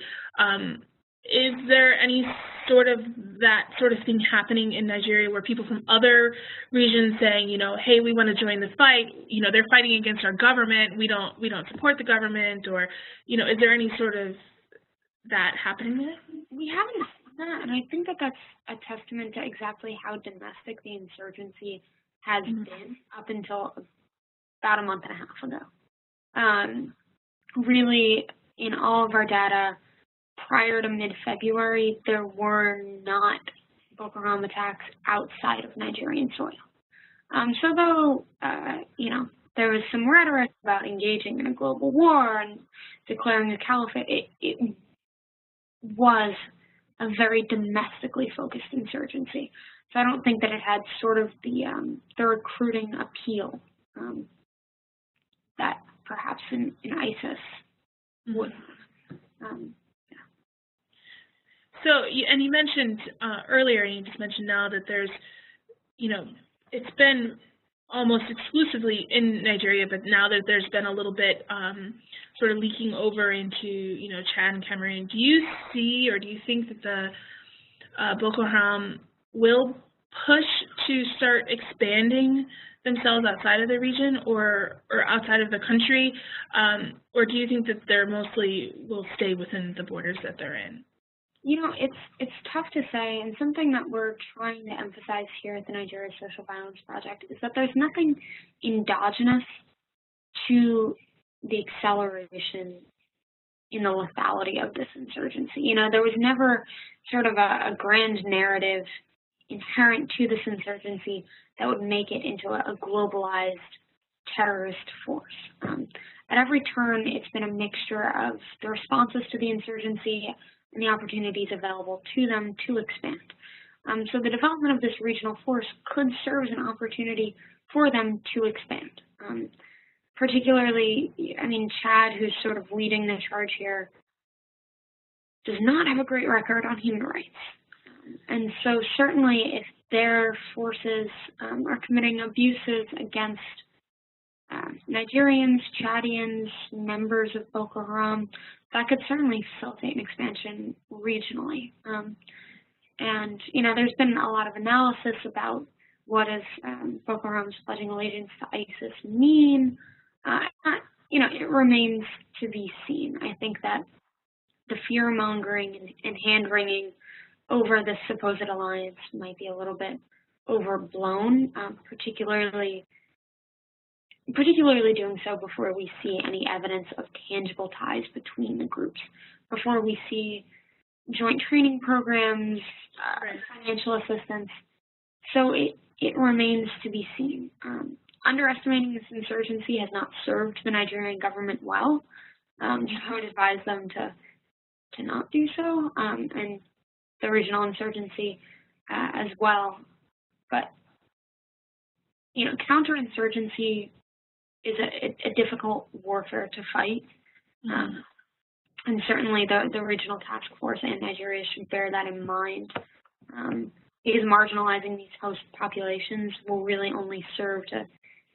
Is there any sort of that sort of thing happening in Nigeria where people from other regions saying, hey, we want to join the fight, they're fighting against our government, we don't support the government, or, is there any sort of that happening there? We haven't seen that, and I think that that's a testament to exactly how domestic the insurgency has been up until about a month and a half ago. Really, in all of our data, prior to mid-February, there were not Boko Haram attacks outside of Nigerian soil. So though, there was some rhetoric about engaging in a global war and declaring a caliphate, it was a very domestically focused insurgency. So I don't think that it had sort of the recruiting appeal that perhaps in ISIS would. Yeah. So, and you mentioned earlier, and you just mentioned now that there's, it's been almost exclusively in Nigeria, but now that there's been a little bit sort of leaking over into, Chad and Cameroon, do you see or do you think that the Boko Haram will push to start expanding themselves outside of the region or outside of the country, or do you think that they're mostly will stay within the borders that they're in? It's tough to say, and something that we're trying to emphasize here at the Nigeria Social Violence Project is that there's nothing endogenous to the acceleration in the lethality of this insurgency. There was never sort of a grand narrative inherent to this insurgency that would make it into a globalized terrorist force. At every turn, it's been a mixture of the responses to the insurgency and the opportunities available to them to expand. So the development of this regional force could serve as an opportunity for them to expand. Particularly, Chad, who's sort of leading the charge here, does not have a great record on human rights. And so certainly if their forces are committing abuses against Nigerians, Chadians, members of Boko Haram, that could certainly facilitate an expansion regionally. And there's been a lot of analysis about what does Boko Haram's pledging allegiance to ISIS mean. It remains to be seen. I think that the fear-mongering and hand-wringing over this supposed alliance might be a little bit overblown, particularly doing so before we see any evidence of tangible ties between the groups, before we see joint training programs, financial assistance. So it remains to be seen. Underestimating this insurgency has not served the Nigerian government well. I would advise them to not do so, and the regional insurgency as well. But, counterinsurgency is a difficult warfare to fight. And certainly the regional task force and Nigeria should bear that in mind, because marginalizing these host populations will really only serve to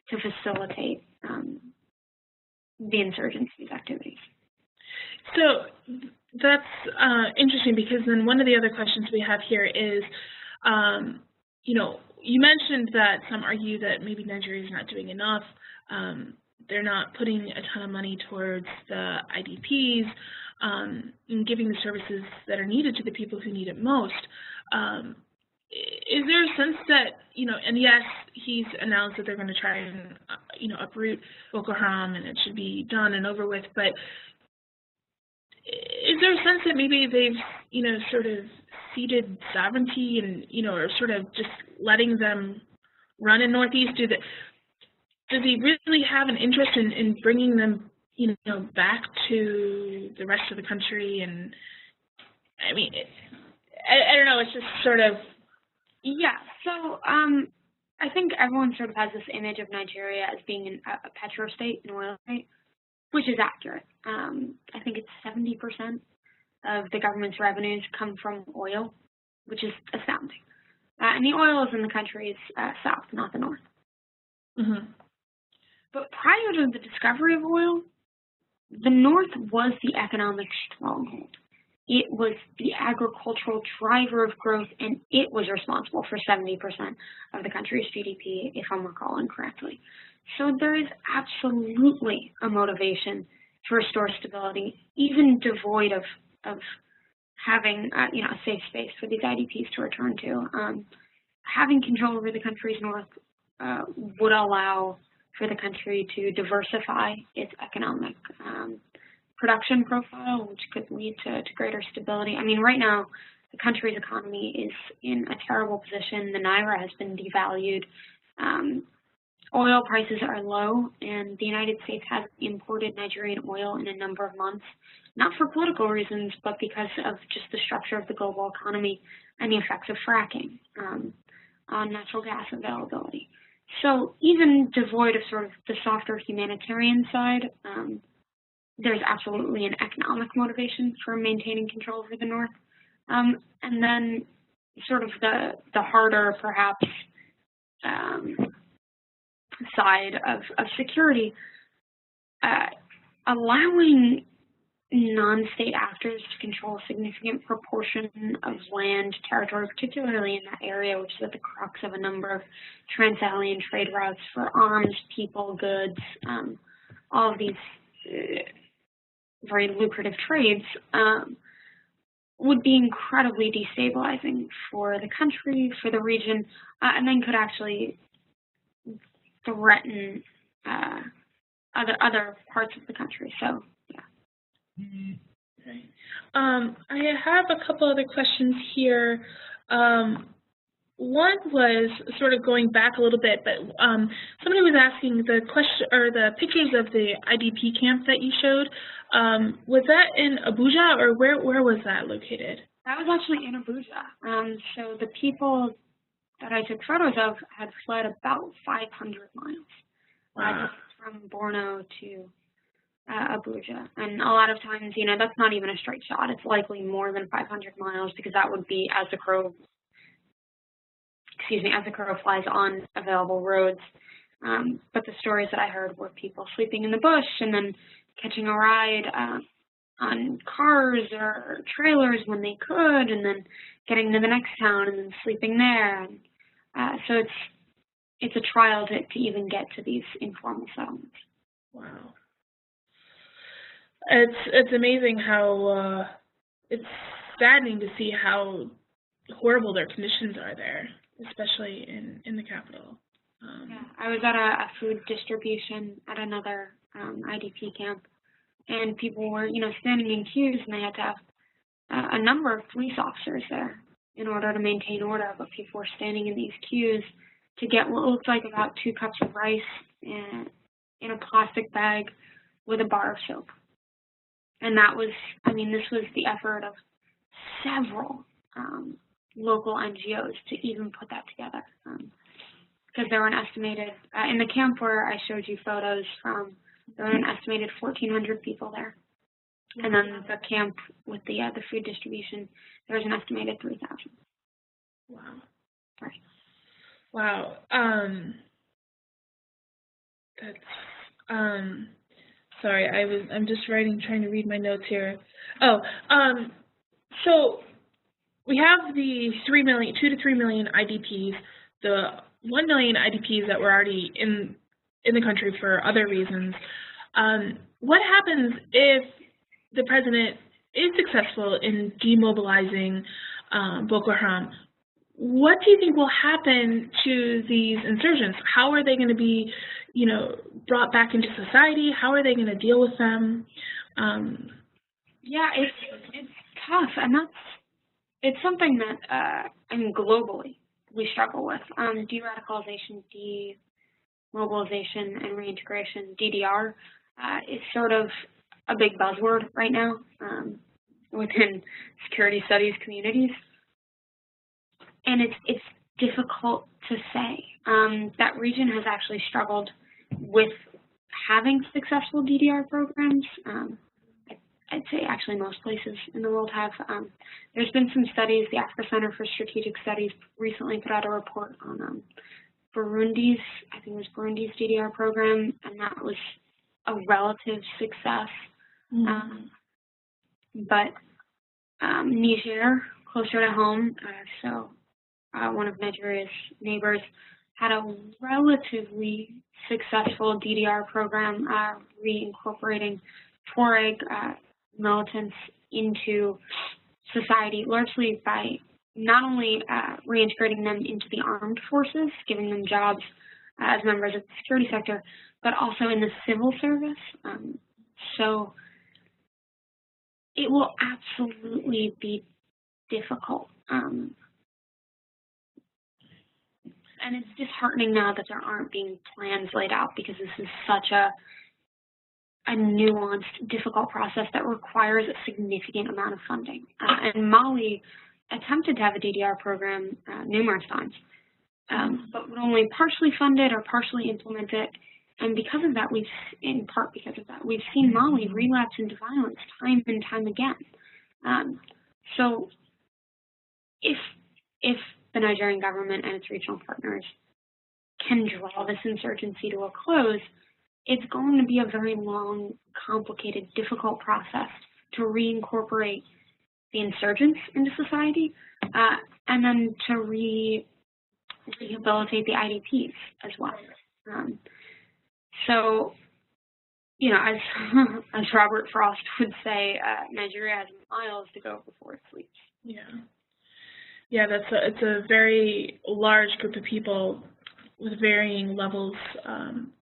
facilitate the insurgency's activities. So that's interesting, because then one of the other questions we have here is, you mentioned that some argue that maybe Nigeria is not doing enough. They're not putting a ton of money towards the IDPs and giving the services that are needed to the people who need it most. Is there a sense that, and yes, he's announced that they're going to try and, uproot Boko Haram and it should be done and over with, but is there a sense that maybe they've, sort of ceded sovereignty and, or sort of just letting them run in Northeast? Does he really have an interest in bringing them, back to the rest of the country? And, I don't know, it's just sort of... Yeah, so I think everyone sort of has this image of Nigeria as being a petrostate, an oil state, which is accurate. I think it's 70% of the government's revenues come from oil, which is astounding. And the oil is in the country's south, not the north. Mm-hmm. But prior to the discovery of oil, the north was the economic stronghold. It was the agricultural driver of growth, and it was responsible for 70% of the country's GDP, if I'm recalling correctly. So there is absolutely a motivation to restore stability, even devoid of having a safe space for these IDPs to return to. Having control over the country's north would allow for the country to diversify its economic production profile, which could lead to greater stability. Right now, the country's economy is in a terrible position. The Naira has been devalued. Oil prices are low, and the United States has imported Nigerian oil in a number of months, not for political reasons, but because of just the structure of the global economy and the effects of fracking on natural gas availability. So even devoid of sort of the softer humanitarian side, there's absolutely an economic motivation for maintaining control over the north. And then sort of the harder, perhaps, side of security, allowing non-state actors to control a significant proportion of land, territory, particularly in that area, which is at the crux of a number of trans-Saharan trade routes for arms, people, goods, all of these very lucrative trades, would be incredibly destabilizing for the country, for the region, and then could actually threaten other parts of the country. So, yeah. Okay. I have a couple other questions here. One was sort of going back a little bit, but somebody was asking the question or the pictures of the IDP camp that you showed. Was that in Abuja, or where was that located? That was actually in Abuja. So the people that I took photos of had fled about 500 miles. Wow. From Borno to Abuja. And a lot of times, you know, that's not even a straight shot. It's likely more than 500 miles because that would be as the crow flies on available roads. But the stories that I heard were people sleeping in the bush and then catching a ride on cars or trailers when they could, and then getting to the next town and then sleeping there. And so it's a trial to even get to these informal settlements. Wow. It's amazing how it's saddening to see how horrible their conditions are there, especially in the capital. Yeah, I was at a food distribution at another IDP camp, and people were, you know, standing in queues, and they had to have a number of police officers there in order to maintain order, but people were standing in these queues to get what looked like about 2 cups of rice in a plastic bag with a bar of soap. And that was, I mean, this was the effort of several local NGOs to even put that together. Because there were an estimated, in the camp where I showed you photos from, there were an estimated 1,400 people there. And then the camp with the food distribution, there was an estimated 3,000. Wow. Right. Wow. That's, sorry, I'm just trying to read my notes here. Oh, so we have the 2 to 3 million IDPs, the 1 million IDPs that were already in the country for other reasons. What happens if the president is successful in demobilizing Boko Haram? What do you think will happen to these insurgents? How are they going to be, you know, brought back into society? How are they going to deal with them? Yeah, it's tough, and it's something that I mean, globally we struggle with. De-radicalization, demobilization, and reintegration, DDR, is sort of a big buzzword right now within security studies communities. And it's difficult to say. That region has actually struggled with having successful DDR programs. I'd say actually most places in the world have. There's been some studies. The Africa Center for Strategic Studies recently put out a report on Burundi's, I think it was Burundi's DDR program, and that was a relative success. But Niger, closer to home, so one of Nigeria's neighbors, had a relatively successful DDR program, reincorporating Tuareg militants into society, largely by not only reintegrating them into the armed forces, giving them jobs as members of the security sector, but also in the civil service. So it will absolutely be difficult. And it's disheartening now that there aren't being plans laid out, because this is such a nuanced, difficult process that requires a significant amount of funding. And Mali attempted to have a DDR program numerous times, but would only partially fund it or partially implement it And because of that, in part because of that, we've seen Mali relapse into violence time and time again. So if the Nigerian government and its regional partners can draw this insurgency to a close, it's going to be a very long, complicated, difficult process to reincorporate the insurgents into society, and then to rehabilitate the IDPs as well. So, you know, as Robert Frost would say, Nigeria has miles to go before it sleeps. Yeah, it's a very large group of people with varying levels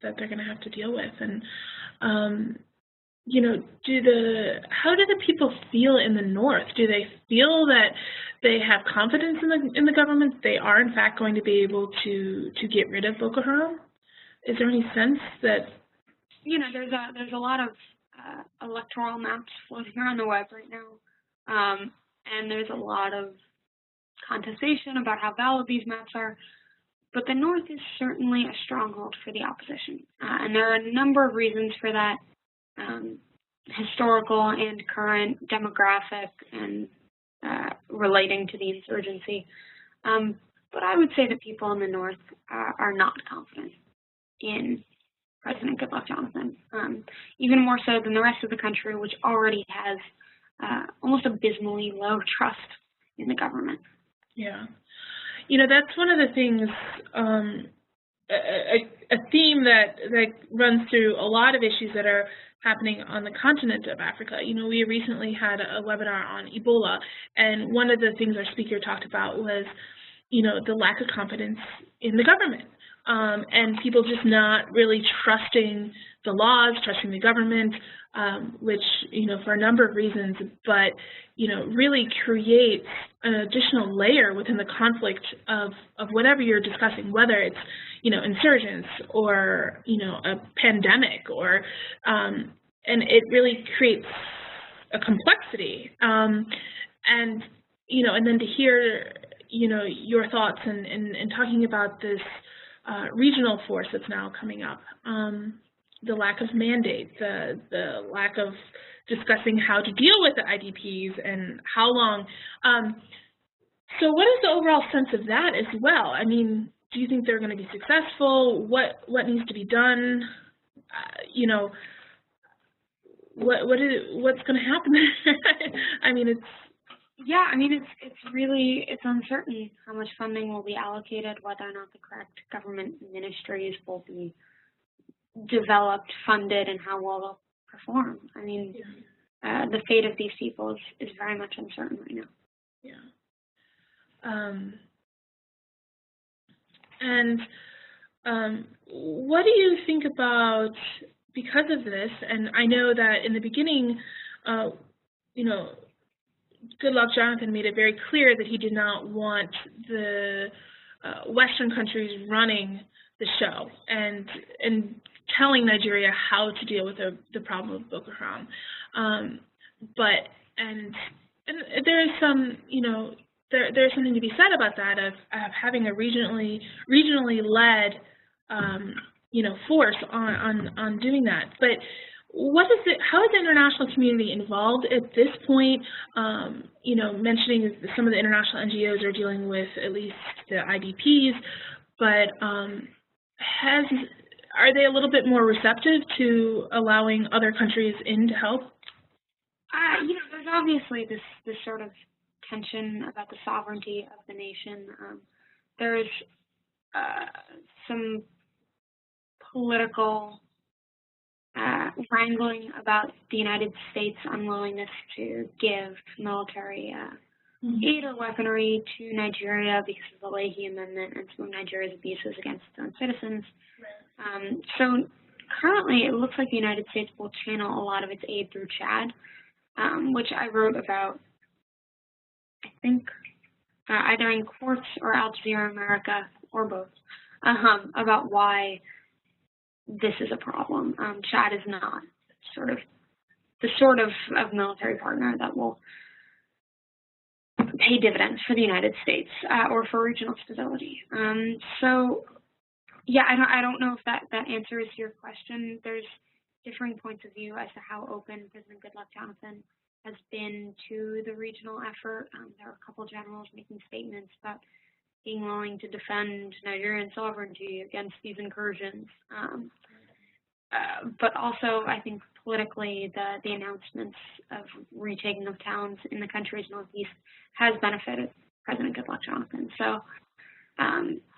that they're going to have to deal with. And you know, how do the people feel in the north? Do they feel that they have confidence in the government? They are in fact going to be able to get rid of Boko Haram? Is there any sense that, you know, there's a lot of electoral maps floating around the web right now, and there's a lot of contestation about how valid these maps are. But the north is certainly a stronghold for the opposition, and there are a number of reasons for that. Historical and current, demographic, and relating to the insurgency. But I would say that people in the north are not confident in President Goodluck Jonathan, even more so than the rest of the country, which already has almost abysmally low trust in the government. Yeah. You know, that's one of the things, a theme that runs through a lot of issues that are happening on the continent of Africa. You know, we recently had a webinar on Ebola, and one of the things our speaker talked about was, you know, the lack of confidence in the government, and people just not really trusting the laws, trusting the government, which, you know, for a number of reasons, but, you know, really creates an additional layer within the conflict of whatever you're discussing, whether it's, you know, insurgents or, you know, a pandemic, or, and it really creates a complexity. And, you know, and then to hear, you know, your thoughts and talking about this regional force that's now coming up, the lack of mandate, the lack of discussing how to deal with the IDPs and how long. So what is the overall sense of that as well? I mean, do you think they're going to be successful? What needs to be done? You know, what's going to happen? I mean, it's uncertain how much funding will be allocated, whether or not the correct government ministries will be developed, funded, and how well they'll perform. I mean, the fate of these people is very much uncertain right now. Yeah. What do you think about, because of this, and I know that in the beginning, you know, Goodluck Jonathan made it very clear that he did not want the Western countries running the show and telling Nigeria how to deal with the problem of Boko Haram. But there's some, you know, there's something to be said about that of having a regionally led, you know, force on doing that. But how is the international community involved at this point? You know, mentioning some of the international NGOs are dealing with at least the IDPs, but are they a little bit more receptive to allowing other countries in to help? You know, there's obviously this sort of tension about the sovereignty of the nation. There's some political wrangling about the United States' unwillingness to give military aid or weaponry to Nigeria because of the Leahy Amendment and some of Nigeria's abuses against its own citizens. So currently, it looks like the United States will channel a lot of its aid through Chad, which I wrote about, I think, either in Quartz or Al Jazeera America, or both, about why this is a problem. Chad is not the sort of military partner that will pay dividends for the United States or for regional stability. So Yeah, I don't know if that answers your question. There's differing points of view as to how open President Goodluck Jonathan has been to the regional effort. There are a couple generals making statements about being willing to defend Nigerian sovereignty against these incursions. But also, I think politically, the announcements of retaking of towns in the country's northeast has benefited President Goodluck Jonathan. So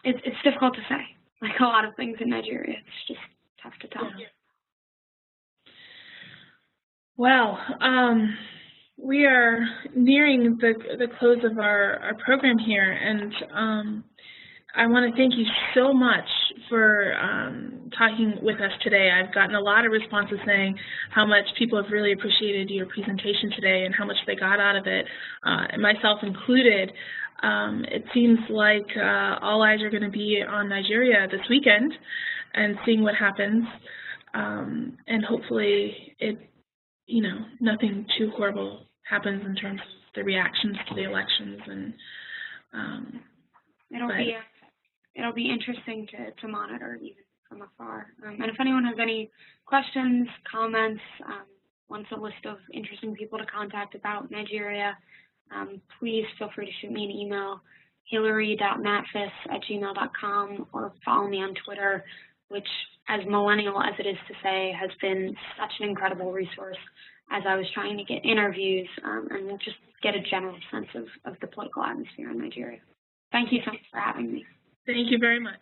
it's difficult to say. Like a lot of things in Nigeria, it's just tough to tell. Yeah. Well, we are nearing the close of our program here, and I want to thank you so much for talking with us today. I've gotten a lot of responses saying how much people have really appreciated your presentation today and how much they got out of it, and myself included. It seems like all eyes are going to be on Nigeria this weekend and seeing what happens, and hopefully nothing too horrible happens in terms of the reactions to the elections. And it'll be interesting to monitor even from afar. And if anyone has any questions, comments, wants a list of interesting people to contact about Nigeria, please feel free to shoot me an email, hilary.matfess@gmail.com, or follow me on Twitter, which, as millennial as it is to say, has been such an incredible resource as I was trying to get interviews and just get a general sense of the political atmosphere in Nigeria. Thank you so much for having me. Thank you very much.